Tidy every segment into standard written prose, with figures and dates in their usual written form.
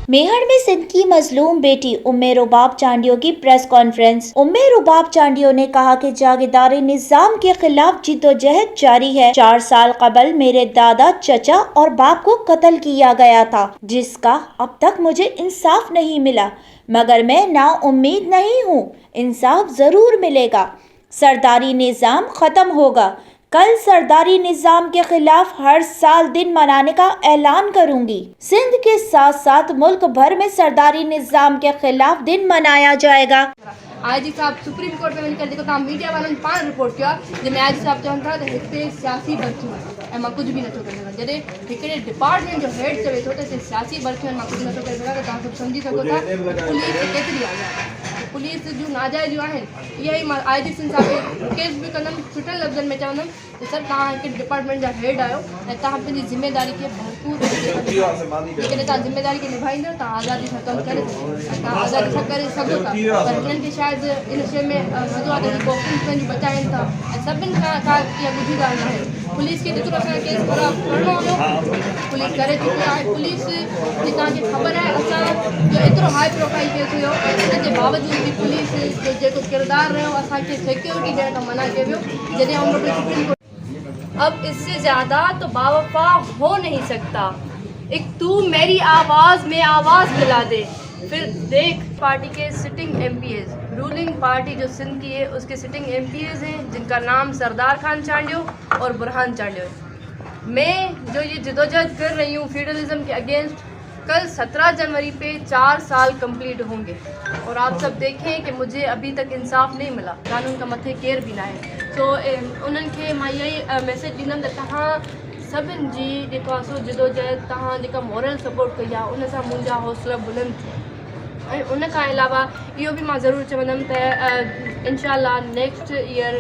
मेहर में सिंध की मजलूम बेटी उम्मे रुबाब चांडियो की प्रेस कॉन्फ्रेंस। उम्मे रुबाब चांडियो ने कहा कि जागीरदारी निजाम के खिलाफ जिद्दोजहद जारी है। 4 साल कबल मेरे दादा, चचा और बाप को कत्ल किया गया था, जिसका अब तक मुझे इंसाफ नहीं मिला, मगर मैं नाउम्मीद नहीं हूँ। इंसाफ जरूर मिलेगा। सरदारी निजाम खत्म होगा। कल सरदारी निजाम के खिलाफ हर साल दिन मनाने का ऐलान करूंगी। सिंध के साथ साथ मुल्क भर में सरदारी निजाम के खिलाफ दिन मनाया जाएगा। आईजी साहब सुप्रीम कोर्ट में वञी करे जेको तव्हां मीडिया वारनि पाण रिपोर्ट कयो आहे, जंहिंमें आईजी साहब चवनि था त हिते सियासी भर्तियूं आहिनि ऐं मां कुझु बि नथो करे सघां। जॾहिं हिकिड़े डिपार्टमेंट जो हेड चवे थो त हिते सियासी भर्तियूं आहिनि, मां कुझु नथो करे सघां, त तव्हां सभु सम्झी सघो था पुलिस केतिरी आज़ादु आहे। पुलिस जूं नाजाइज़ियूं आहिनि। इहा ई मां आईजी सिंध साहब खे केस बि कंदमि, सुठे लफ़्ज़नि में चवंदमि त सर तव्हां हिकु डिपार्टमेंट जा हेड आहियो ऐं तव्हां पंहिंजी ज़िम्मेदारी खे भरपूर जेकॾहिं तव्हां ज़िम्मेदारी खे निभाईंदव तव्हां आज़ादी सां कमु करे सघो ऐं तव्हां आज़ादी सां करे सघो था। पर हिननि खे शायदि इन शइ में मज़ो आहे त कोशिशि पंहिंजी बचाइनि था ऐं सभिनि खां का इहा ॿुधी ॻाल्हि न आहे। पुलिस खे जेतिरो असांखे केस खणणो हुयो पुलिस करे चुकी आहे। पुलिस जी तव्हांखे ख़बर आहे असांजो एतिरो हाई प्रोफाइल केस हुयो ऐं इन जे बावजूद बि पुलिस जो जेको किरदारु रहियो असांखे सिक्योरिटी ॾियण खां मना कयो वियो। जॾहिं सुप्रीम कोर्ट अब इससे ज़्यादा तो बावफा हो नहीं सकता। एक तू मेरी आवाज़ में आवाज़ मिला दे। फिर देख पार्टी के सिटिंग एमपीएस, रूलिंग पार्टी जो सिंध की है उसके सिटिंग एमपीएस हैं जिनका नाम सरदार खान चांडियो और बुरहान चांडियो है। मैं जो ये जदोजहद कर रही हूँ फ्यूडलिज्म के अगेंस्ट, कल 17 जनवरी पे 4 साल कंप्लीट होंगे और आप सब देखें कि मुझे अभी तक इंसाफ नहीं मिला। कानून का मथे केर भी ना है। तो उन्हनि खे मां यही मैसेज ॾींदमि त तव्हां सभिनि जी जेको आहे सो जिदोजहद तव्हां जेका मॉरल सपोर्ट कई आहे उन सां मुंहिंजा हौसला बुलंद थिया। ऐं उन खां अलावा इहो बि मां ज़रूरु चवंदमि त इंशाअल्लाह नेक्स्ट ईयर,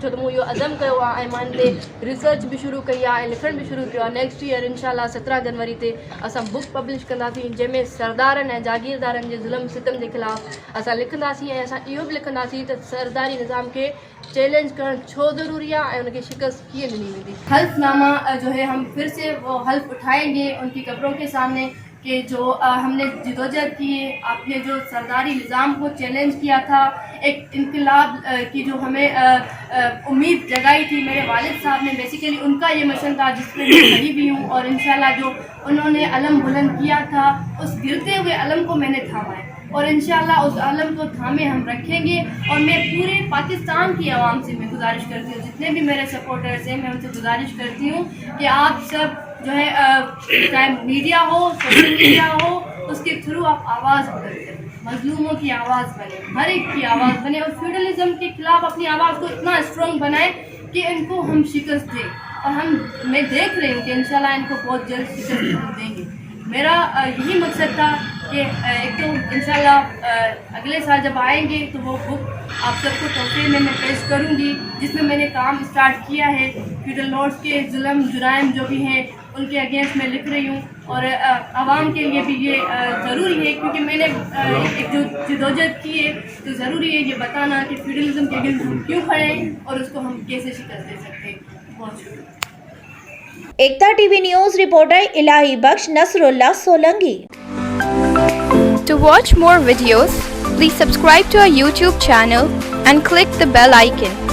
छो त मूं इहो अज़म कयो आहे ऐं मां हिन ते रिसर्च बि शुरू कई आहे ऐं लिखण बि शुरू कयो आहे। नेक्स्ट ईयर इंशाअल्लाह 17 जनवरी ते असां बुक पब्लिश कंदासीं जंहिंमें सरदारनि ऐं जागीरदारनि जे ज़ुल्म सितम जे ख़िलाफ़ु असां लिखंदासीं ऐं असां इहो बि लिखंदासीं त सरदारी निज़ाम खे चैलेंज करण छो ज़रूरी है और उनकी शिकस्त किए ॾिनी वेंदी। हल्फनामा जो है हम फिर से वो हल्फ उठाएंगे उनकी कब्रों के सामने कि जो हमने जिदोजहद की, आपने जो सरदारी निज़ाम को चैलेंज किया था, एक इनकलाब की जो हमें उम्मीद जगाई थी। मेरे वालिद साहब ने बेसिकली उनका ये मिशन था जिस पर मैं खड़ी भी हूँ और इंशाल्लाह जो उन्होंने अलम बुलंद किया था उस गिरते हुए अलम को मैंने थामा है और इंशाल्लाह उस अलम को थामे हम रखेंगे। और मैं पूरे पाकिस्तान की आवाम से मैं गुजारिश करती हूँ, जितने भी मेरे सपोर्टर्स हैं, मैं उनसे गुजारिश करती हूँ कि आप सब जो है चाहे मीडिया हो, सोशल मीडिया हो, उसके थ्रू आप आवाज़ बुलंद, मजलूमों की आवाज़ बने, हर एक की आवाज़ बने और फ्यूडलिज्म के खिलाफ अपनी आवाज़ को इतना स्ट्रॉन्ग बनाए कि इनको हम शिकस्त दें। और मैं देख रही हूँ कि इंशाल्लाह इनको बहुत जल्द शिकस्त देंगे। मेरा यही मकसद था कि एक तो इंशाल्लाह अगले साल जब आएंगे तो वो बुक आप सबको तोहफे में मैं पेश करूंगी जिसमें मैंने काम स्टार्ट किया है। फ्यूडल लॉर्ड्स के जुल्म जुराइम जो भी हैं उनके अगेंस्ट मैं लिख रही हूँ और आवाम के लिए भी ये ज़रूरी है क्योंकि मैंने एक जो जिदोजहद की है तो ज़रूरी है ये बताना कि फ्यूडलिज्म के अगेंस्ट हम क्यों खड़े हैं और उसको हम कैसे शिकस्त दे सकते हैं। बहुत शुक्रिया। Ekta TV news reporter Ilahi Bakhsh, Nasrullah Solangi. To watch more videos, please subscribe to our YouTube channel and click the bell icon.